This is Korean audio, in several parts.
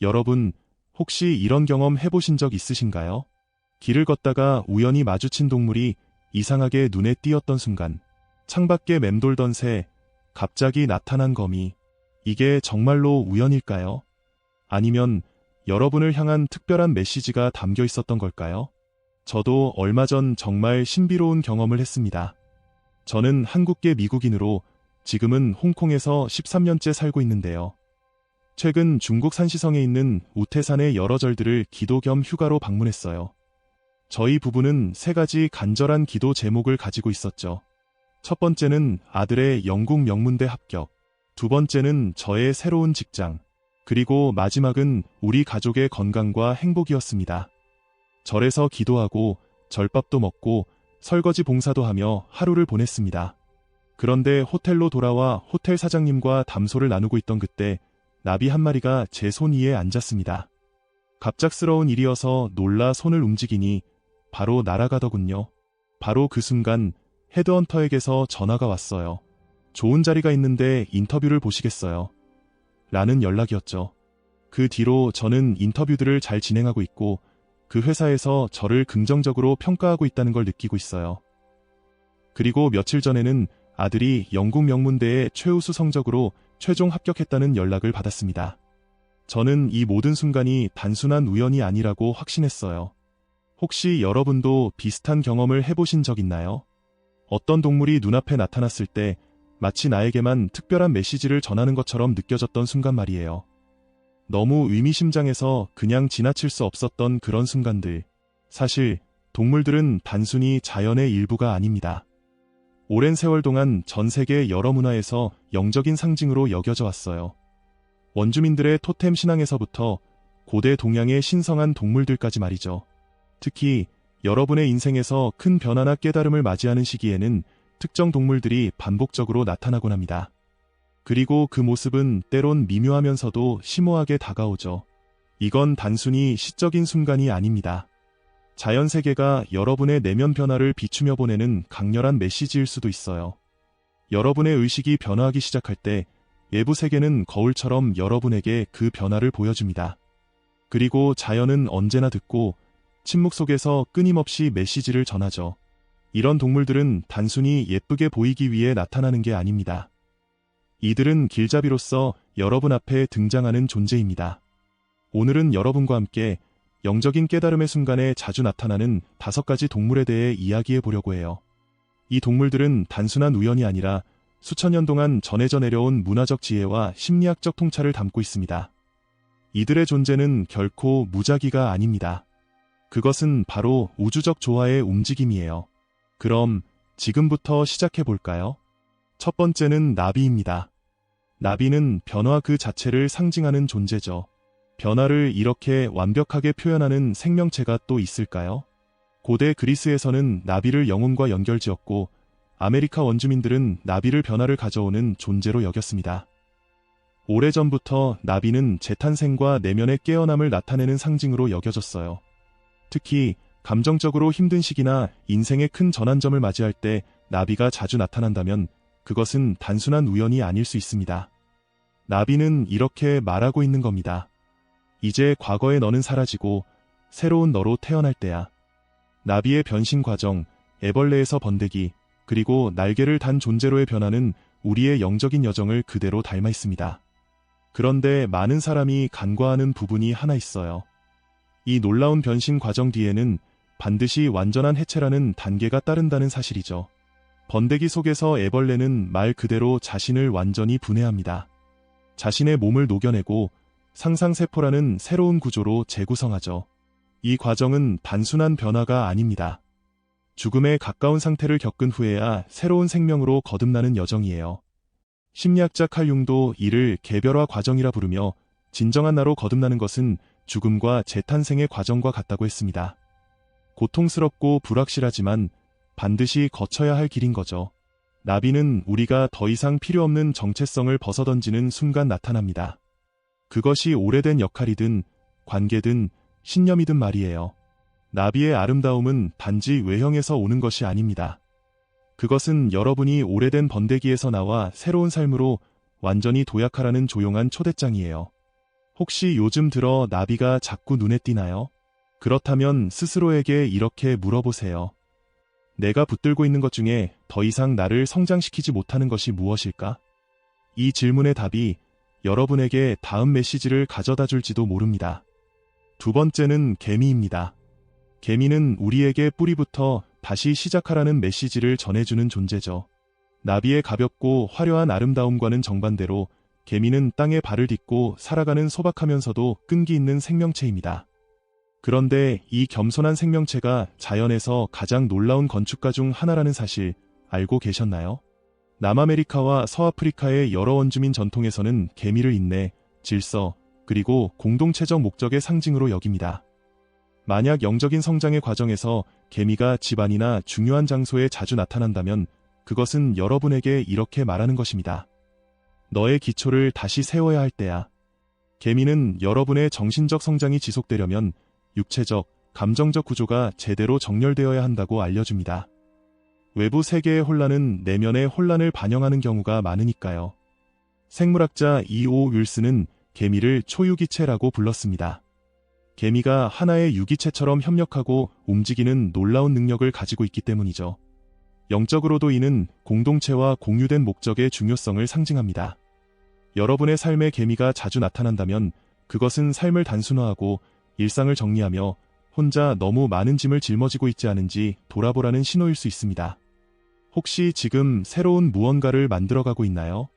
여러분, 혹시 이런 경험 해보신 적 있으신가요? 길을 걷다가 우연히 마주친 동물이 이상하게 눈에 띄었던 순간, 창밖에 맴돌던 새, 갑자기 나타난 거미, 이게 정말로 우연일까요? 아니면 여러분을 향한 특별한 메시지가 담겨 있었던 걸까요? 저도 얼마 전 정말 신비로운 경험을 했습니다. 저는 한국계 미국인으로 지금은 홍콩에서 13년째 살고 있는데요. 최근 중국 산시성에 있는 우태산의 여러 절들을 기도 겸 휴가로 방문했어요. 저희 부부는 세 가지 간절한 기도 제목을 가지고 있었죠. 첫 번째는 아들의 영국 명문대 합격, 두 번째는 저의 새로운 직장, 그리고 마지막은 우리 가족의 건강과 행복이었습니다. 절에서 기도하고 절밥도 먹고 설거지 봉사도 하며 하루를 보냈습니다. 그런데 호텔로 돌아와 호텔 사장님과 담소를 나누고 있던 그때 나비 한 마리가 제 손 위에 앉았습니다. 갑작스러운 일이어서 놀라 손을 움직이니 바로 날아가더군요. 바로 그 순간 헤드헌터에게서 전화가 왔어요. 좋은 자리가 있는데 인터뷰를 보시겠어요? 라는 연락이었죠. 그 뒤로 저는 인터뷰들을 잘 진행하고 있고 그 회사에서 저를 긍정적으로 평가하고 있다는 걸 느끼고 있어요. 그리고 며칠 전에는 아들이 영국 명문대에 최우수 성적으로 최종 합격했다는 연락을 받았습니다. 저는 이 모든 순간이 단순한 우연이 아니라고 확신했어요. 혹시 여러분도 비슷한 경험을 해보신 적 있나요? 어떤 동물이 눈앞에 나타났을 때 마치 나에게만 특별한 메시지를 전하는 것처럼 느껴졌던 순간 말이에요. 너무 의미심장해서 그냥 지나칠 수 없었던 그런 순간들. 사실 동물들은 단순히 자연의 일부가 아닙니다. 오랜 세월 동안 전 세계 여러 문화에서 영적인 상징으로 여겨져 왔어요. 원주민들의 토템 신앙에서부터 고대 동양의 신성한 동물들까지 말이죠. 특히 여러분의 인생에서 큰 변화나 깨달음을 맞이하는 시기에는 특정 동물들이 반복적으로 나타나곤 합니다. 그리고 그 모습은 때론 미묘하면서도 심오하게 다가오죠. 이건 단순히 시적인 순간이 아닙니다. 자연 세계가 여러분의 내면 변화를 비추며 보내는 강렬한 메시지일 수도 있어요. 여러분의 의식이 변화하기 시작할 때 외부 세계는 거울처럼 여러분에게 그 변화를 보여줍니다. 그리고 자연은 언제나 듣고 침묵 속에서 끊임없이 메시지를 전하죠. 이런 동물들은 단순히 예쁘게 보이기 위해 나타나는 게 아닙니다. 이들은 길잡이로서 여러분 앞에 등장하는 존재입니다. 오늘은 여러분과 함께 영적인 깨달음의 순간에 자주 나타나는 5가지 동물에 대해 이야기해 보려고 해요. 이 동물들은 단순한 우연이 아니라 수천 년 동안 전해져 내려온 문화적 지혜와 심리학적 통찰을 담고 있습니다. 이들의 존재는 결코 무작위가 아닙니다. 그것은 바로 우주적 조화의 움직임이에요. 그럼 지금부터 시작해 볼까요? 첫 번째는 나비입니다. 나비는 변화 그 자체를 상징하는 존재죠. 변화를 이렇게 완벽하게 표현하는 생명체가 또 있을까요? 고대 그리스에서는 나비를 영혼과 연결지었고 아메리카 원주민들은 나비를 변화를 가져오는 존재로 여겼습니다. 오래전부터 나비는 재탄생과 내면의 깨어남을 나타내는 상징으로 여겨졌어요. 특히 감정적으로 힘든 시기나 인생의 큰 전환점을 맞이할 때 나비가 자주 나타난다면 그것은 단순한 우연이 아닐 수 있습니다. 나비는 이렇게 말하고 있는 겁니다. 이제 과거의 너는 사라지고 새로운 너로 태어날 때야. 나비의 변신 과정, 애벌레에서 번데기, 그리고 날개를 단 존재로의 변화는 우리의 영적인 여정을 그대로 닮아 있습니다. 그런데 많은 사람이 간과하는 부분이 하나 있어요. 이 놀라운 변신 과정 뒤에는 반드시 완전한 해체라는 단계가 따른다는 사실이죠. 번데기 속에서 애벌레는 말 그대로 자신을 완전히 분해합니다. 자신의 몸을 녹여내고 상상세포라는 새로운 구조로 재구성하죠. 이 과정은 단순한 변화가 아닙니다. 죽음에 가까운 상태를 겪은 후에야 새로운 생명으로 거듭나는 여정이에요. 심리학자 칼 융도 이를 개별화 과정이라 부르며 진정한 나로 거듭나는 것은 죽음과 재탄생의 과정과 같다고 했습니다. 고통스럽고 불확실하지만 반드시 거쳐야 할 길인 거죠. 나비는 우리가 더 이상 필요 없는 정체성을 벗어던지는 순간 나타납니다. 그것이 오래된 역할이든 관계든 신념이든 말이에요. 나비의 아름다움은 단지 외형에서 오는 것이 아닙니다. 그것은 여러분이 오래된 번데기에서 나와 새로운 삶으로 완전히 도약하라는 조용한 초대장이에요. 혹시 요즘 들어 나비가 자꾸 눈에 띄나요? 그렇다면 스스로에게 이렇게 물어보세요. 내가 붙들고 있는 것 중에 더 이상 나를 성장시키지 못하는 것이 무엇일까? 이 질문의 답이 여러분에게 다음 메시지를 가져다 줄지도 모릅니다. 두 번째는 개미입니다. 개미는 우리에게 뿌리부터 다시 시작하라는 메시지를 전해주는 존재죠. 나비의 가볍고 화려한 아름다움과는 정반대로 개미는 땅에 발을 딛고 살아가는 소박하면서도 끈기 있는 생명체입니다. 그런데 이 겸손한 생명체가 자연에서 가장 놀라운 건축가 중 하나라는 사실 알고 계셨나요? 남아메리카와 서아프리카의 여러 원주민 전통에서는 개미를 인내, 질서, 그리고 공동체적 목적의 상징으로 여깁니다. 만약 영적인 성장의 과정에서 개미가 집안이나 중요한 장소에 자주 나타난다면 그것은 여러분에게 이렇게 말하는 것입니다. 너의 기초를 다시 세워야 할 때야. 개미는 여러분의 정신적 성장이 지속되려면 육체적, 감정적 구조가 제대로 정렬되어야 한다고 알려줍니다. 외부 세계의 혼란은 내면의 혼란을 반영하는 경우가 많으니까요. 생물학자 E.O. 윌슨은 개미를 초유기체라고 불렀습니다. 개미가 하나의 유기체처럼 협력하고 움직이는 놀라운 능력을 가지고 있기 때문이죠. 영적으로도 이는 공동체와 공유된 목적의 중요성을 상징합니다. 여러분의 삶에 개미가 자주 나타난다면 그것은 삶을 단순화하고 일상을 정리하며 혼자 너무 많은 짐을 짊어지고 있지 않은지 돌아보라는 신호일 수 있습니다. 혹시 지금 새로운 무언가를 만들어가고 있나요?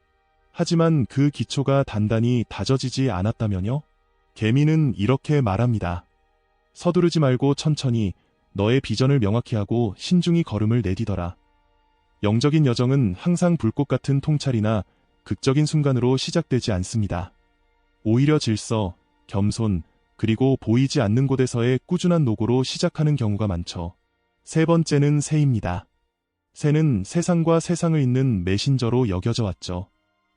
하지만 그 기초가 단단히 다져지지 않았다면요? 개미는 이렇게 말합니다. 서두르지 말고 천천히 너의 비전을 명확히 하고 신중히 걸음을 내디뎌라. 영적인 여정은 항상 불꽃 같은 통찰이나 극적인 순간으로 시작되지 않습니다. 오히려 질서, 겸손, 그리고 보이지 않는 곳에서의 꾸준한 노고로 시작하는 경우가 많죠. 세 번째는 새입니다. 새는 세상과 세상을 잇는 메신저로 여겨져 왔죠.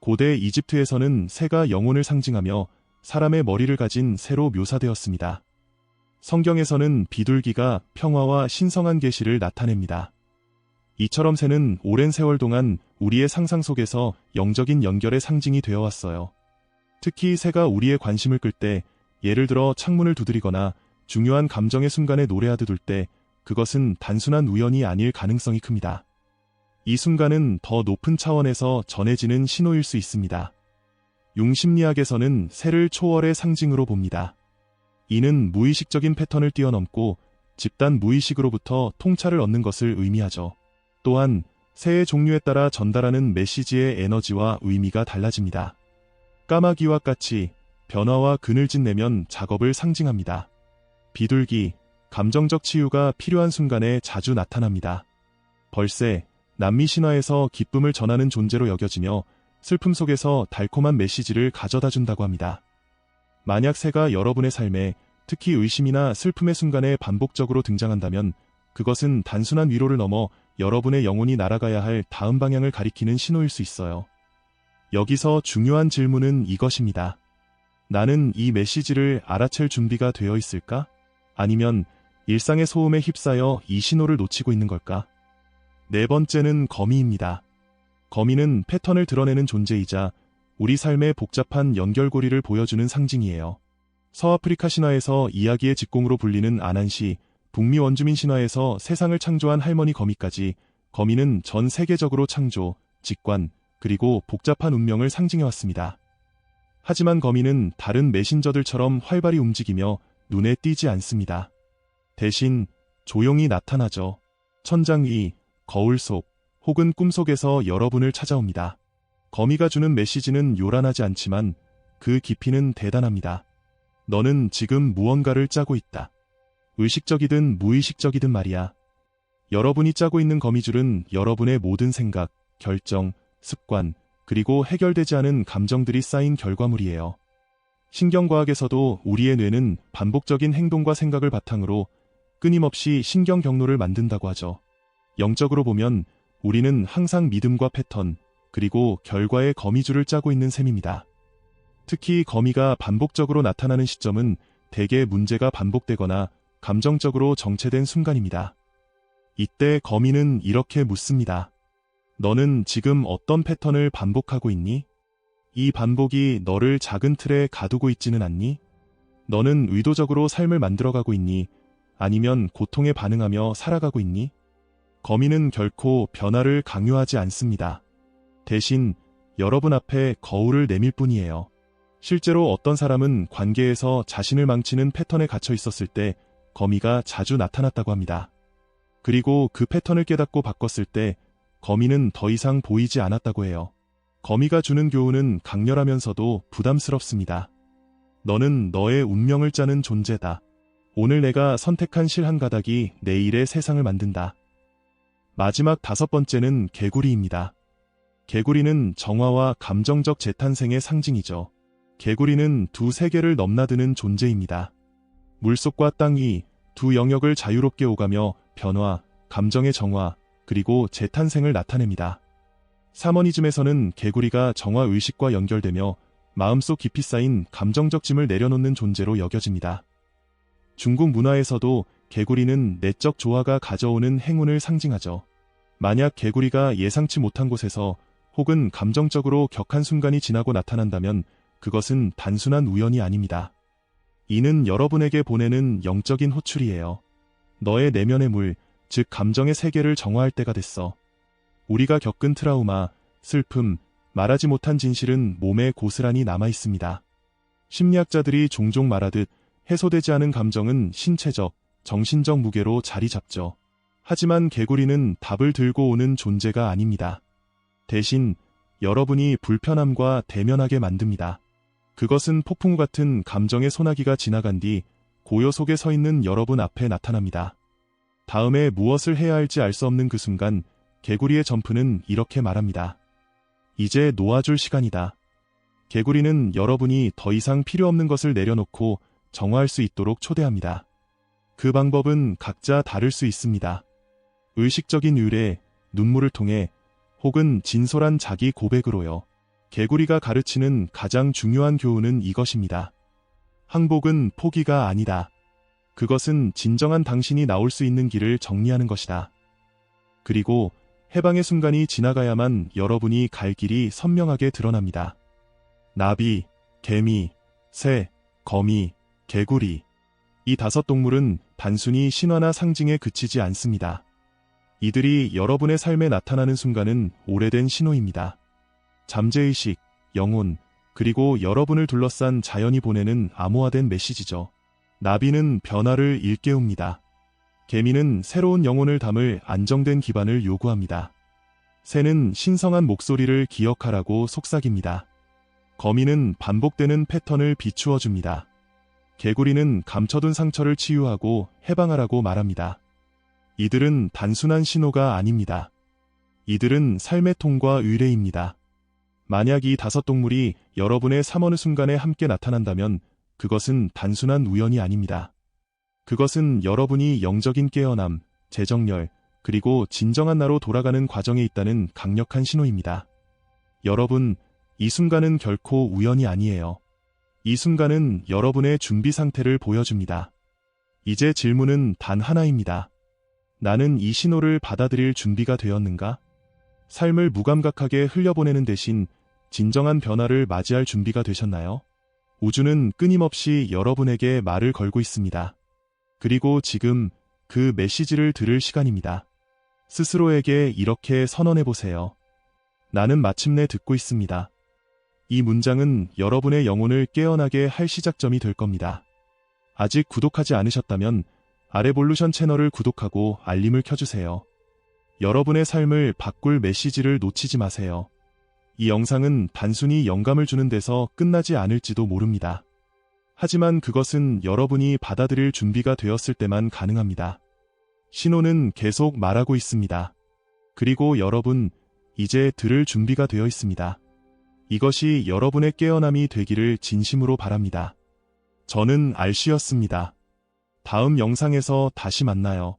고대 이집트에서는 새가 영혼을 상징하며 사람의 머리를 가진 새로 묘사되었습니다. 성경에서는 비둘기가 평화와 신성한 계시를 나타냅니다. 이처럼 새는 오랜 세월 동안 우리의 상상 속에서 영적인 연결의 상징이 되어 왔어요. 특히 새가 우리의 관심을 끌 때, 예를 들어 창문을 두드리거나 중요한 감정의 순간에 노래하듯 울 때, 그것은 단순한 우연이 아닐 가능성이 큽니다. 이 순간은 더 높은 차원에서 전해지는 신호일 수 있습니다. 융심리학에서는 새를 초월의 상징으로 봅니다. 이는 무의식적인 패턴을 뛰어넘고 집단 무의식으로부터 통찰을 얻는 것을 의미하죠. 또한 새의 종류에 따라 전달하는 메시지의 에너지와 의미가 달라집니다. 까마귀와 까치, 변화와 그늘진 내면 작업을 상징합니다. 비둘기, 감정적 치유가 필요한 순간에 자주 나타납니다. 벌새, 남미 신화에서 기쁨을 전하는 존재로 여겨지며 슬픔 속에서 달콤한 메시지를 가져다 준다고 합니다. 만약 새가 여러분의 삶에 특히 의심이나 슬픔의 순간에 반복적으로 등장한다면 그것은 단순한 위로를 넘어 여러분의 영혼이 날아가야 할 다음 방향을 가리키는 신호일 수 있어요. 여기서 중요한 질문은 이것입니다. 나는 이 메시지를 알아챌 준비가 되어 있을까? 아니면 일상의 소음에 휩싸여 이 신호를 놓치고 있는 걸까? 네 번째는 거미입니다. 거미는 패턴을 드러내는 존재이자 우리 삶의 복잡한 연결고리를 보여주는 상징이에요. 서아프리카 신화에서 이야기의 직공으로 불리는 아난시, 북미 원주민 신화에서 세상을 창조한 할머니 거미까지 거미는 전 세계적으로 창조, 직관, 그리고 복잡한 운명을 상징해왔습니다. 하지만 거미는 다른 메신저들처럼 활발히 움직이며 눈에 띄지 않습니다. 대신 조용히 나타나죠. 천장 위, 거울 속, 혹은 꿈속에서 여러분을 찾아옵니다. 거미가 주는 메시지는 요란하지 않지만 그 깊이는 대단합니다. 너는 지금 무언가를 짜고 있다. 의식적이든 무의식적이든 말이야. 여러분이 짜고 있는 거미줄은 여러분의 모든 생각, 결정, 습관, 그리고 해결되지 않은 감정들이 쌓인 결과물이에요. 신경과학에서도 우리의 뇌는 반복적인 행동과 생각을 바탕으로 끊임없이 신경 경로를 만든다고 하죠. 영적으로 보면 우리는 항상 믿음과 패턴, 그리고 결과의 거미줄을 짜고 있는 셈입니다. 특히 거미가 반복적으로 나타나는 시점은 대개 문제가 반복되거나 감정적으로 정체된 순간입니다. 이때 거미는 이렇게 묻습니다. 너는 지금 어떤 패턴을 반복하고 있니? 이 반복이 너를 작은 틀에 가두고 있지는 않니? 너는 의도적으로 삶을 만들어가고 있니? 아니면 고통에 반응하며 살아가고 있니? 거미는 결코 변화를 강요하지 않습니다. 대신 여러분 앞에 거울을 내밀 뿐이에요. 실제로 어떤 사람은 관계에서 자신을 망치는 패턴에 갇혀 있었을 때 거미가 자주 나타났다고 합니다. 그리고 그 패턴을 깨닫고 바꿨을 때 거미는 더 이상 보이지 않았다고 해요. 거미가 주는 교훈은 강렬하면서도 부담스럽습니다. 너는 너의 운명을 짜는 존재다. 오늘 내가 선택한 실 한 가닥이 내일의 세상을 만든다. 마지막 5번째는 개구리입니다. 개구리는 정화와 감정적 재탄생의 상징이죠. 개구리는 두 세계를 넘나드는 존재입니다. 물속과 땅 위 두 영역을 자유롭게 오가며 변화, 감정의 정화, 그리고 재탄생을 나타냅니다. 샤머니즘에서는 개구리가 정화 의식과 연결되며 마음속 깊이 쌓인 감정적 짐을 내려놓는 존재로 여겨집니다. 중국 문화에서도 개구리는 내적 조화가 가져오는 행운을 상징하죠. 만약 개구리가 예상치 못한 곳에서 혹은 감정적으로 격한 순간이 지나고 나타난다면 그것은 단순한 우연이 아닙니다. 이는 여러분에게 보내는 영적인 호출이에요. 너의 내면의 물, 즉 감정의 세계를 정화할 때가 됐어. 우리가 겪은 트라우마, 슬픔, 말하지 못한 진실은 몸에 고스란히 남아있습니다. 심리학자들이 종종 말하듯 해소되지 않은 감정은 신체적, 정신적 무게로 자리 잡죠. 하지만 개구리는 답을 들고 오는 존재가 아닙니다. 대신 여러분이 불편함과 대면하게 만듭니다. 그것은 폭풍우 같은 감정의 소나기가 지나간 뒤 고요 속에 서 있는 여러분 앞에 나타납니다. 다음에 무엇을 해야 할지 알 수 없는 그 순간 개구리의 점프는 이렇게 말합니다. 이제 놓아줄 시간이다. 개구리는 여러분이 더 이상 필요 없는 것을 내려놓고 정화할 수 있도록 초대합니다. 그 방법은 각자 다를 수 있습니다. 의식적인 의뢰, 눈물을 통해 혹은 진솔한 자기 고백으로요. 개구리가 가르치는 가장 중요한 교훈은 이것입니다. 항복은 포기가 아니다. 그것은 진정한 당신이 나올 수 있는 길을 정리하는 것이다. 그리고 해방의 순간이 지나가야만 여러분이 갈 길이 선명하게 드러납니다. 나비, 개미, 새, 거미, 개구리. 이 5 동물은 단순히 신화나 상징에 그치지 않습니다. 이들이 여러분의 삶에 나타나는 순간은 오래된 신호입니다. 잠재의식, 영혼, 그리고 여러분을 둘러싼 자연이 보내는 암호화된 메시지죠. 나비는 변화를 일깨웁니다. 개미는 새로운 영혼을 담을 안정된 기반을 요구합니다. 새는 신성한 목소리를 기억하라고 속삭입니다. 거미는 반복되는 패턴을 비추어 줍니다. 개구리는 감춰둔 상처를 치유하고 해방하라고 말합니다. 이들은 단순한 신호가 아닙니다. 이들은 삶의 통과 의뢰입니다. 만약 이 5 동물이 여러분의 삶 어느 순간에 함께 나타난다면 그것은 단순한 우연이 아닙니다. 그것은 여러분이 영적인 깨어남, 재정렬, 그리고 진정한 나로 돌아가는 과정에 있다는 강력한 신호입니다. 여러분, 이 순간은 결코 우연이 아니에요. 이 순간은 여러분의 준비 상태를 보여줍니다. 이제 질문은 단 하나입니다. 나는 이 신호를 받아들일 준비가 되었는가? 삶을 무감각하게 흘려보내는 대신 진정한 변화를 맞이할 준비가 되셨나요? 우주는 끊임없이 여러분에게 말을 걸고 있습니다. 그리고 지금 그 메시지를 들을 시간입니다. 스스로에게 이렇게 선언해보세요. 나는 마침내 듣고 있습니다. 이 문장은 여러분의 영혼을 깨어나게 할 시작점이 될 겁니다. 아직 구독하지 않으셨다면 아레볼루션 채널을 구독하고 알림을 켜주세요. 여러분의 삶을 바꿀 메시지를 놓치지 마세요. 이 영상은 단순히 영감을 주는 데서 끝나지 않을지도 모릅니다. 하지만 그것은 여러분이 받아들일 준비가 되었을 때만 가능합니다. 신호는 계속 말하고 있습니다. 그리고 여러분, 이제 들을 준비가 되어 있습니다. 이것이 여러분의 깨어남이 되기를 진심으로 바랍니다. 저는 알씨였습니다. 다음 영상에서 다시 만나요.